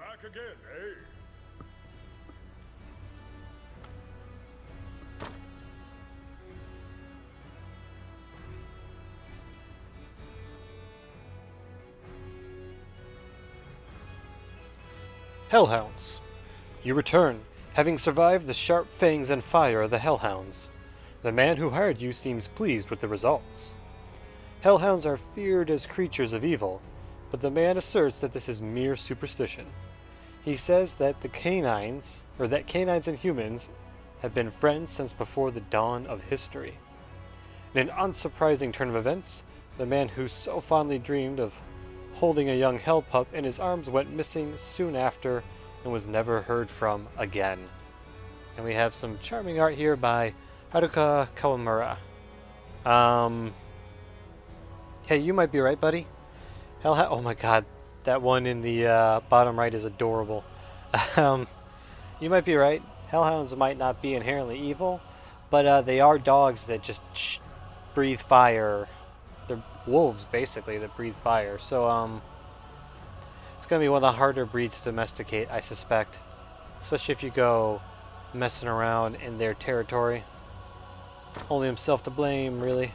Back again, eh? Hellhounds. You return, having survived the sharp fangs and fire of the Hellhounds. The man who hired you seems pleased with the results. Hellhounds are feared as creatures of evil, but the man asserts that this is mere superstition. He says that canines and humans have been friends since before the dawn of history. In an unsurprising turn of events, the man who so fondly dreamed of holding a young hell pup in his arms went missing soon after and was never heard from again. And we have some charming art here by Haruka Kawamura. Hey, you might be right, buddy. Oh my god, that one in the bottom right is adorable. You might be right. Hellhounds might not be inherently evil, but they are dogs that just breathe fire. They're wolves, basically, that breathe fire. So, it's going to be one of the harder breeds to domesticate, I suspect. Especially if you go messing around in their territory. Only himself to blame, really.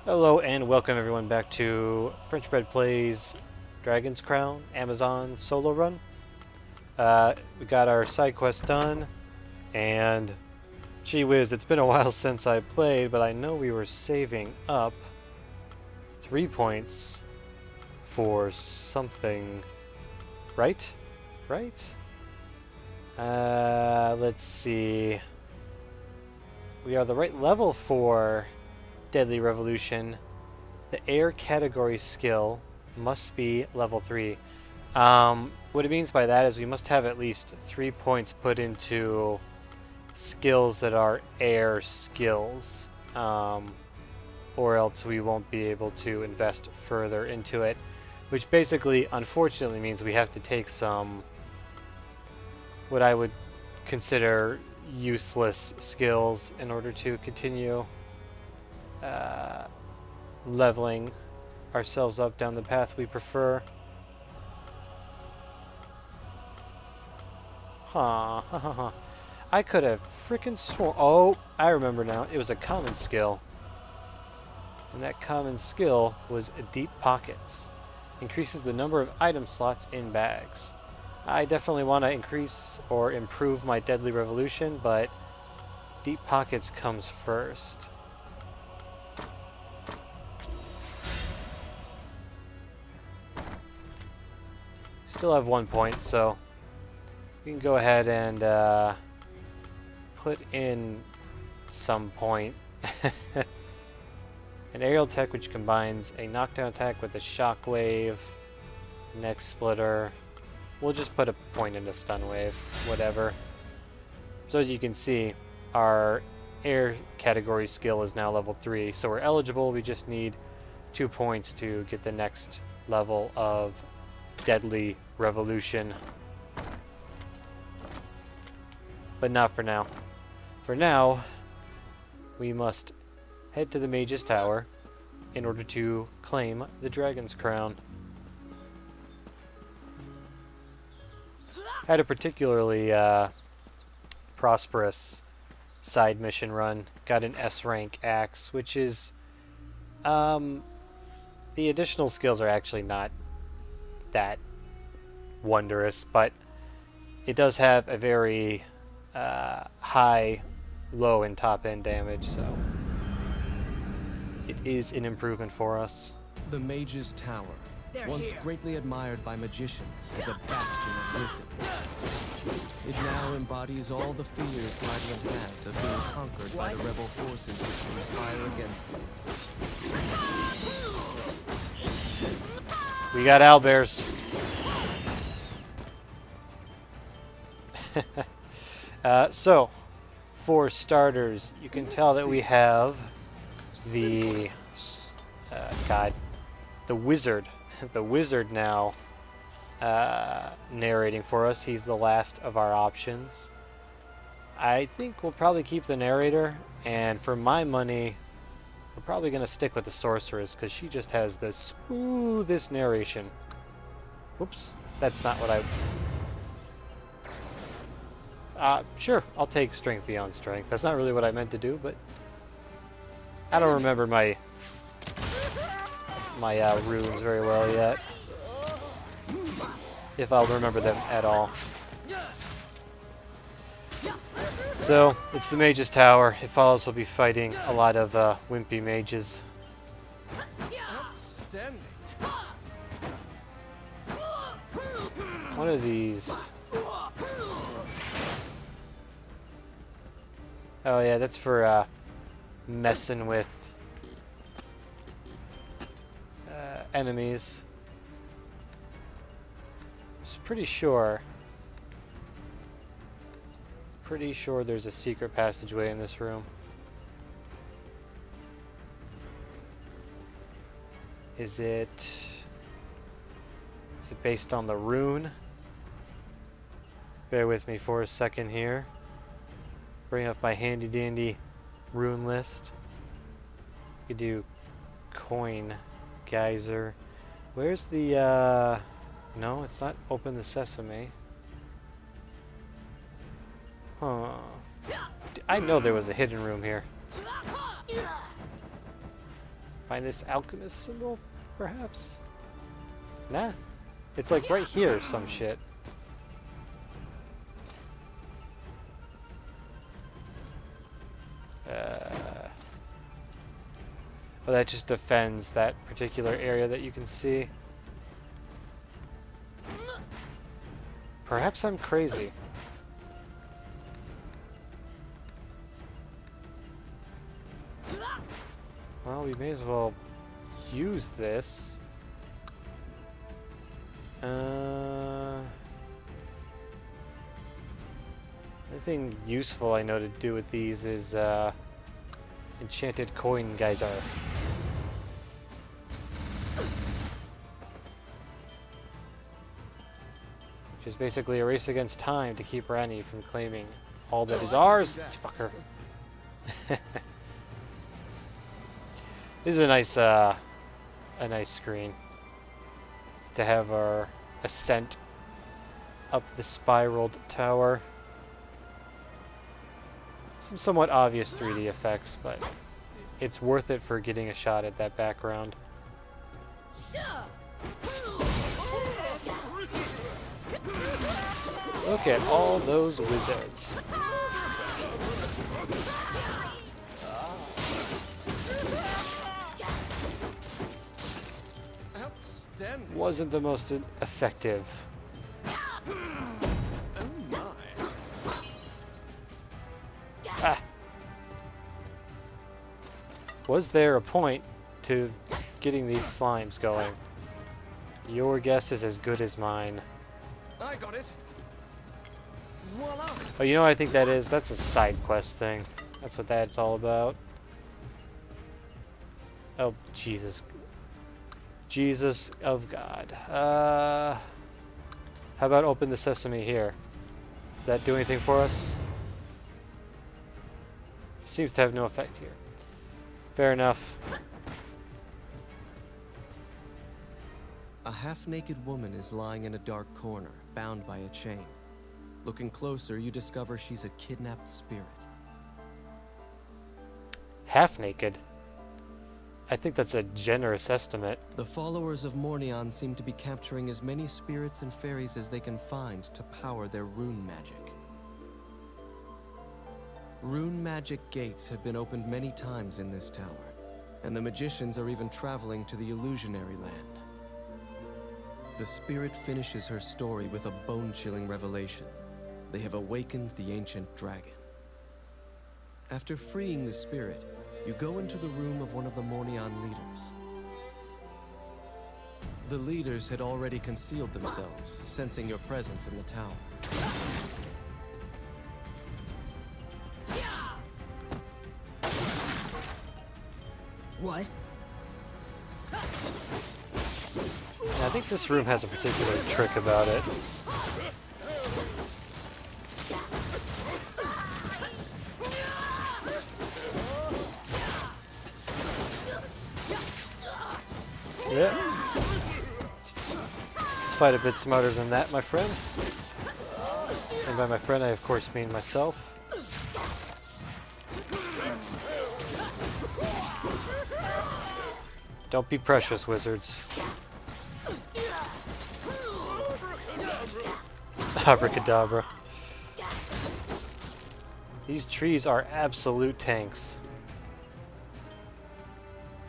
Hello and welcome everyone back to French Bread Plays Dragon's Crown Amazon solo run. We got our side quest done, and gee whiz, it's been a while since I played, but I know we were saving up 3 points for something, right? Right? Let's see. We are the right level for Deadly Revolution. The air category skill must be level 3. What it means by that is we must have at least 3 points put into skills that are air skills, or else we won't be able to invest further into it, which basically unfortunately means we have to take some what I would consider useless skills in order to continue leveling ourselves up down the path we prefer. Huh. I could have frickin' sworn. Oh, I remember now. It was a common skill. And that common skill was Deep Pockets. Increases the number of item slots in bags. I definitely want to increase or improve my Deadly Revolution, but Deep Pockets comes first. Still have 1 point, so we can go ahead and put in some point. An aerial tech which combines a knockdown attack with a shockwave, neck splitter. We'll just put a point in a stun wave, whatever. So as you can see, our air category skill is now level 3, so we're eligible. We just need 2 points to get the next level of Deadly Revolution. But not for now. For now, we must head to the Mage's Tower in order to claim the Dragon's Crown. Had a particularly prosperous side mission run. Got an S rank axe, which is the additional skills are actually not that wondrous, but it does have a very high, low, and top end damage, so it is an improvement for us. The Mage's Tower, once greatly admired by magicians as a bastion of wisdom. It now embodies all the fears Radiant has of being conquered by the rebel forces which conspire against it. We got owlbears. So, for starters, you can tell that we have the the wizard. The wizard now narrating for us. He's the last of our options. I think we'll probably keep the narrator, and for my money, we're probably going to stick with the sorceress because she just has the smoothest narration. Whoops. That's not what I... sure, I'll take strength beyond strength. That's not really what I meant to do, but... I don't remember my runes very well yet. If I'll remember them at all. So, it's the Mage's Tower. It follows we'll be fighting a lot of wimpy mages. Outstanding. One of these... Oh yeah, that's for messing with enemies. Just pretty sure there's a secret passageway in this room. Is it based on the rune? Bear with me for a second here. Bring up my handy dandy rune list. You do coin geyser. Where's the no, it's not open the sesame. Huh. I know there was a hidden room here. Find this alchemist symbol, perhaps? Nah. It's like right here or some shit. Well, that just defends that particular area that you can see. Perhaps I'm crazy. Well, we may as well use this. Anything useful I know to do with these is enchanted coin geyser. Which is basically a race against time to keep Rani from claiming all that is ours. Fucker. This is a nice screen to have our ascent up the spiraled tower. Some somewhat obvious 3D effects, but it's worth it for getting a shot at that background. Look at all those wizards. Wasn't the most effective. Ah. Was there a point to getting these slimes going? Your guess is as good as mine. I got it. Voila. Oh, you know what I think that is? That's a side quest thing. That's what that's all about. Oh, Jesus. Jesus of God. How about open the sesame here? Does that do anything for us? Seems to have no effect here. Fair enough. A half-naked woman is lying in a dark corner, bound by a chain. Looking closer, you discover she's a kidnapped spirit. Half naked? I think that's a generous estimate. The followers of Mornion seem to be capturing as many spirits and fairies as they can find to power their rune magic. Rune magic gates have been opened many times in this tower, and the magicians are even traveling to the illusionary land. The spirit finishes her story with a bone-chilling revelation. They have awakened the ancient dragon. After freeing the spirit, you go into the room of one of the Mornion leaders. The leaders had already concealed themselves, sensing your presence in the tower. What? Yeah, I think this room has a particular trick about it. Yeah. It's fight a bit smarter than that, my friend. And by my friend, I of course mean myself. Don't be precious, wizards. Abracadabra. These trees are absolute tanks.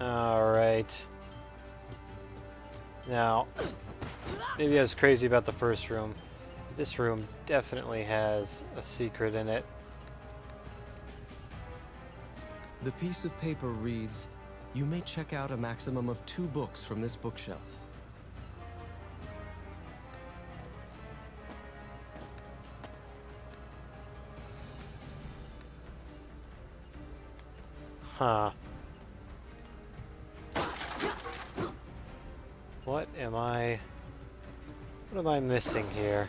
Alright. Now, maybe I was crazy about the first room. This room definitely has a secret in it. The piece of paper reads, "You may check out a maximum of 2 books from this bookshelf." Huh. What am I missing here?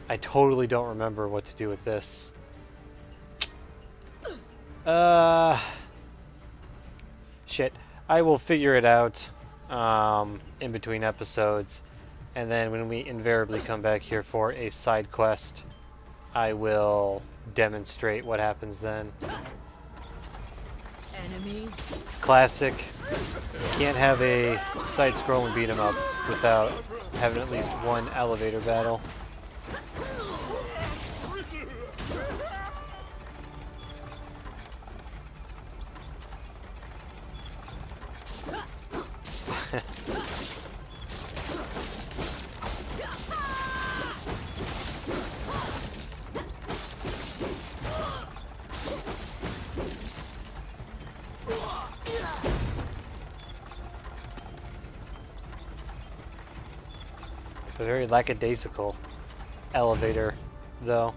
I totally don't remember what to do with this. Shit. I will figure it out in between episodes, and then when we invariably come back here for a side quest, I will demonstrate what happens then. Enemies? Classic. Can't have a side-scrolling beat 'em up without having at least one elevator battle. A very lackadaisical elevator, though.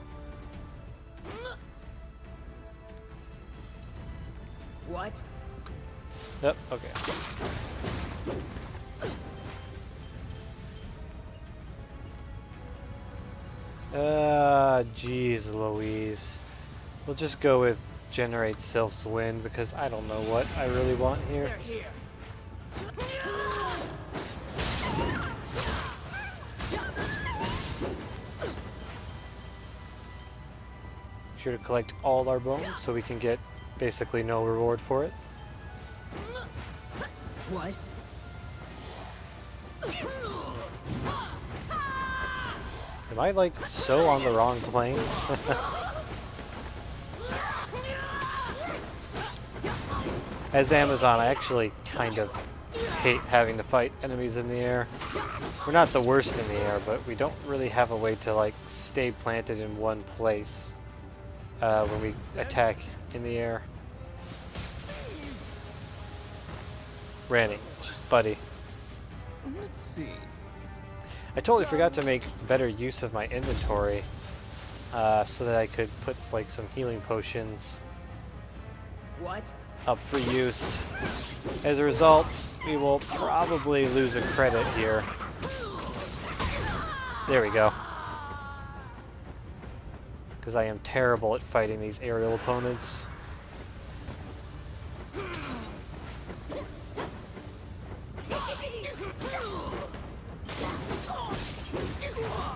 What? Yep, okay. Jeez Louise. We'll just go with generate Sylph's Wind because I don't know what I really want here. They're here. Sure to collect all our bones so we can get basically no reward for it. What? Am I like so on the wrong plane? As Amazon, I actually kind of hate having to fight enemies in the air. We're not the worst in the air, but we don't really have a way to like stay planted in one place when we attack in the air. Randy, buddy. Let's see. I totally forgot to make better use of my inventory so that I could put like some healing potions What? up for use. As a result, we will probably lose a credit here. There we go. Because I am terrible at fighting these aerial opponents.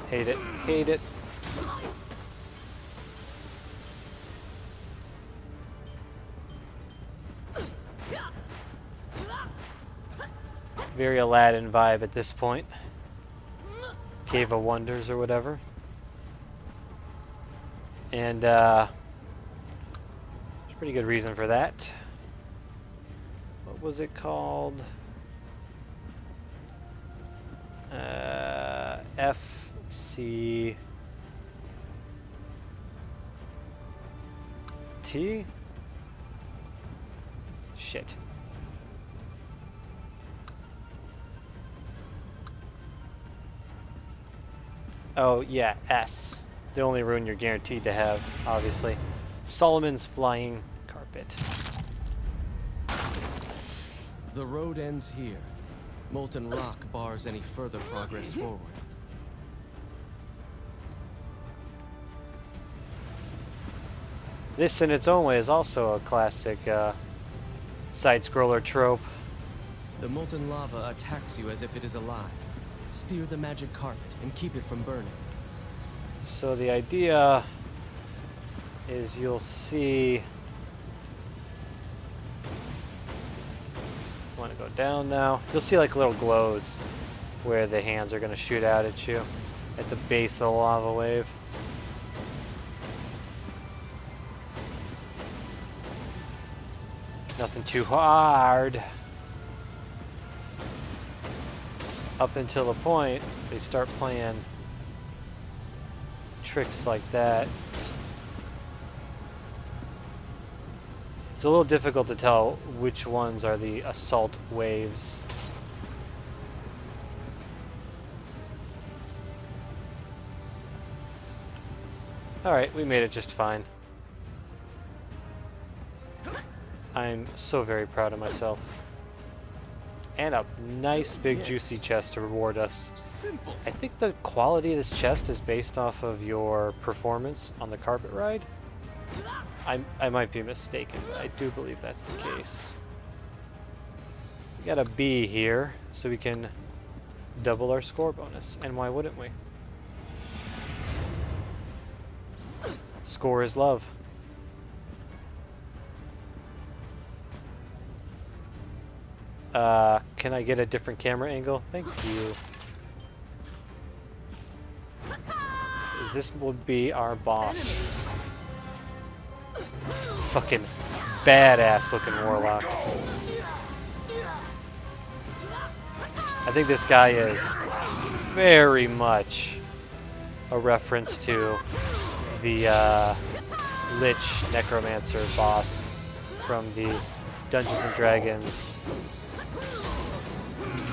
Hate it. Hate it. Very Aladdin vibe at this point. Cave of Wonders or whatever. And there's a pretty good reason for that. What was it called? FC T? Shit. Oh, yeah, S. The only rune you're guaranteed to have, obviously. Solomon's Flying Carpet. The road ends here. Molten rock bars any further progress forward. This in its own way is also a classic side-scroller trope. The molten lava attacks you as if it is alive. Steer the magic carpet and keep it from burning. So the idea is you'll see... I want to go down now. You'll see like little glows where the hands are going to shoot out at you at the base of the lava wave. Nothing too hard. Up until the point they start playing tricks like that. It's a little difficult to tell which ones are the assault waves. Alright, we made it just fine. I'm so very proud of myself. And a nice big juicy chest to reward us. Simple. I think the quality of this chest is based off of your performance on the carpet ride. I might be mistaken, but I do believe that's the case. We got a B here, so we can double our score bonus. And why wouldn't we? Score is love. Can I get a different camera angle? Thank you. This would be our boss. Fucking badass looking warlock. I think this guy is very much a reference to the Lich Necromancer boss from the Dungeons and Dragons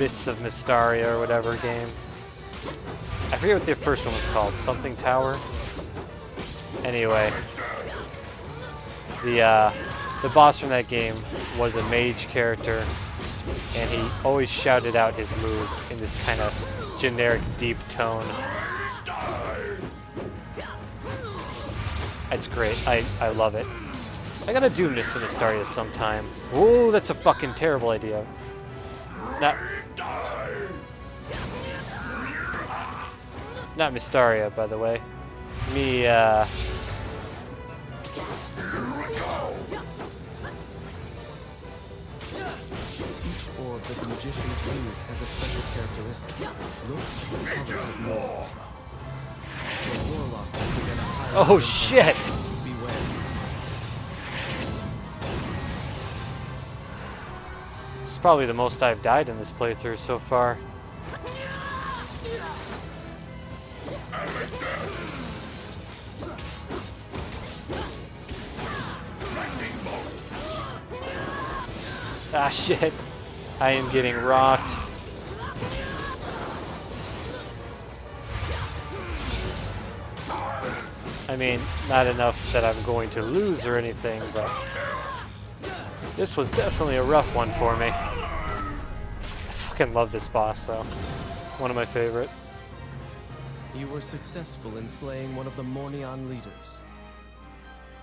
Mists of Mystaria or whatever game. I forget what the first one was called. Something Tower? Anyway. The boss from that game was a mage character, and he always shouted out his moves in this kind of generic deep tone. It's great. I love it. I gotta do Mists of Mystaria sometime. Ooh, that's a fucking terrible idea. Not Mystaria, by the way. Each orb that the magicians use has a special characteristic. Look at the colors of the orbs. The warlock has begun a higher Oh shit! Beware. This is probably the most I've died in this playthrough so far. Ah shit, I am getting rocked. I mean, not enough that I'm going to lose or anything, but this was definitely a rough one for me. I fucking love this boss though. One of my favorite. You were successful in slaying one of the Mornion leaders.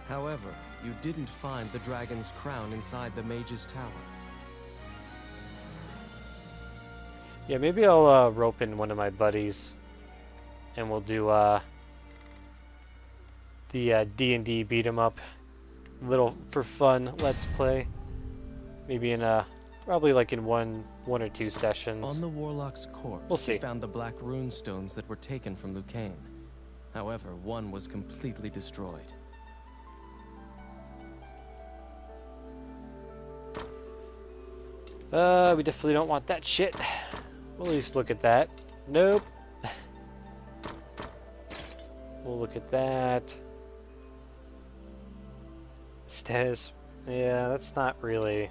However, you didn't find the dragon's crown inside the mage's tower. Yeah, maybe I'll rope in one of my buddies and we'll do the D&D beat 'em up, little for fun let's play. Maybe in probably like in one or two sessions. On the warlock's corpse, We'll see. you found the black rune stones that were taken from Lucane. However, one was completely destroyed. We definitely don't want that shit. We'll at least look at that. Nope. We'll look at that. Status. Yeah, that's not really...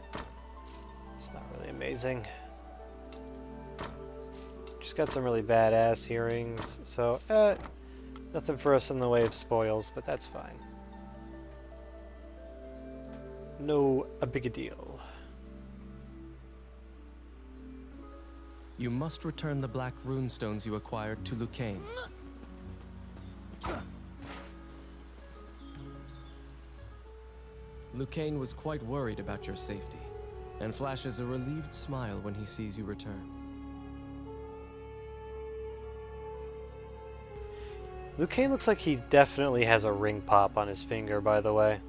It's not really amazing. Just got some really badass earrings. So, nothing for us in the way of spoils, but that's fine. No a big deal. You must return the black runestones you acquired to Lucane was quite worried about your safety, and flashes a relieved smile when he sees you return. Lucane looks like he definitely has a ring pop on his finger, by the way.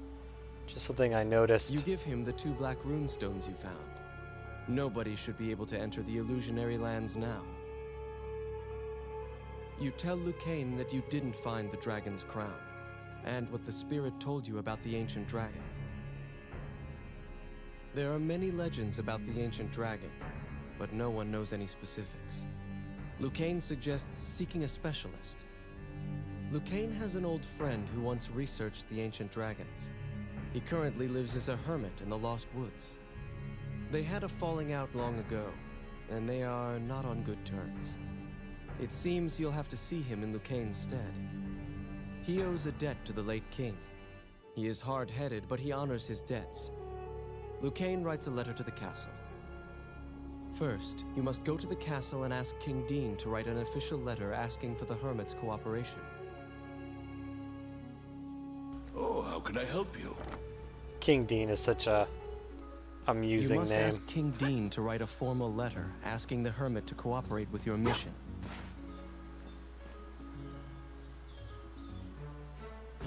Just something I noticed. You give him the 2 black runestones you found. Nobody should be able to enter the illusionary lands now. You tell Lucane that you didn't find the dragon's crown, and what the spirit told you about the ancient dragon. There are many legends about the ancient dragon, but no one knows any specifics. Lucane suggests seeking a specialist. Lucane has an old friend who once researched the ancient dragons. He currently lives as a hermit in the Lost Woods. They had a falling out long ago, and they are not on good terms. It seems you'll have to see him in Lucane's stead. He owes a debt to the late king. He is hard-headed, but he honors his debts. Lucane writes a letter to the castle. First, you must go to the castle and ask King Dean to write an official letter asking for the hermit's cooperation. Oh, how can I help you? King Dean is such a amusing You must name. ask King Dean to write a formal letter asking the hermit to cooperate with your mission.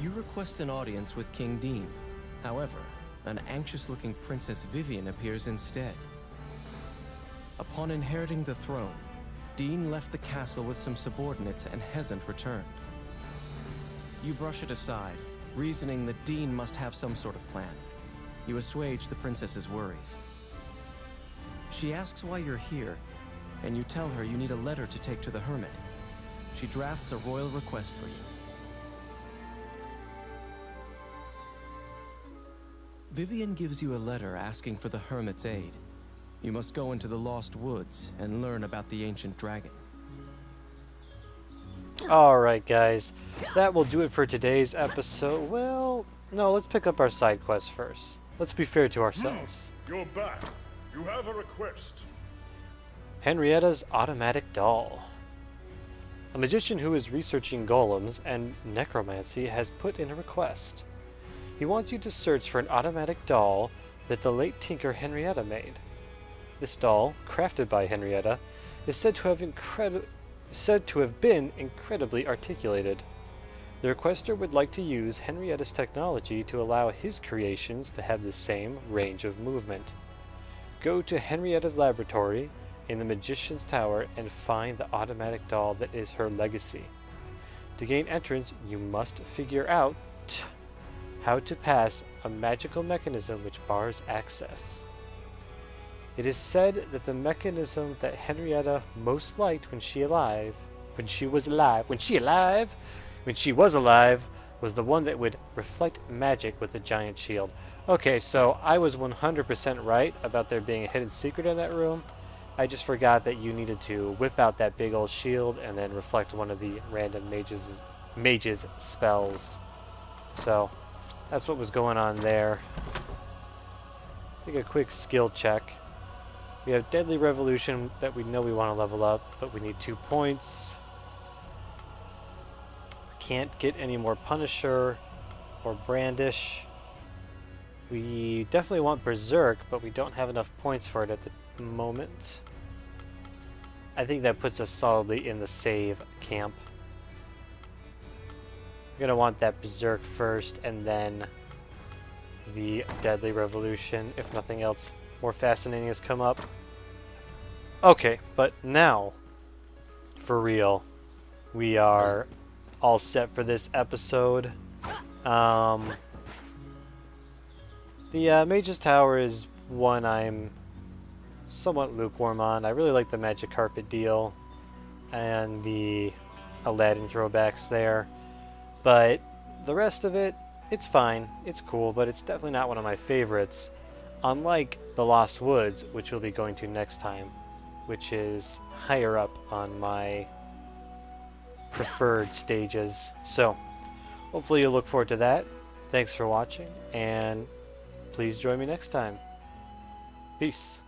You request an audience with King Dean. However, an anxious-looking Princess Vivian appears instead. Upon inheriting the throne, Dean left the castle with some subordinates and hasn't returned. You brush it aside, reasoning that Dean must have some sort of plan. You assuage the princess's worries. She asks why you're here, and you tell her you need a letter to take to the hermit. She drafts a royal request for you. Vivian gives you a letter asking for the hermit's aid. You must go into the Lost Woods and learn about the ancient dragon. Alright guys, that will do it for today's episode. Well, no, let's pick up our side quests first. Let's be fair to ourselves. You're back. You have a request. Henrietta's automatic doll. A magician who is researching golems and necromancy has put in a request. He wants you to search for an automatic doll that the late tinker Henrietta made. This doll, crafted by Henrietta, is said to have been incredibly articulated. The requester would like to use Henrietta's technology to allow his creations to have the same range of movement. Go to Henrietta's laboratory in the Magician's Tower and find the automatic doll that is her legacy. To gain entrance, you must figure out how to pass a magical mechanism which bars access. It is said that the mechanism that Henrietta most liked when she was alive, was the one that would reflect magic with a giant shield. Okay, so I was 100% right about there being a hidden secret in that room. I just forgot that you needed to whip out that big old shield and then reflect one of the random mage's spells. So that's what was going on there. Take a quick skill check. We have Deadly Revolution that we know we want to level up, but we need 2 points. Can't get any more Punisher or Brandish. We definitely want Berserk, but we don't have enough points for it at the moment. I think that puts us solidly in the save camp. We're going to want that Berserk first, and then the Deadly Revolution, if nothing else more fascinating has come up. Okay, but now, for real, we are all set for this episode. The Mage's Tower is one I'm somewhat lukewarm on. I really like the Magic Carpet deal and the Aladdin throwbacks there. But the rest of it, it's fine. It's cool, but it's definitely not one of my favorites. Unlike the Lost Woods, which we'll be going to next time, which is higher up on my preferred stages. So, hopefully you'll look forward to that. Thanks for watching, and please join me next time. Peace.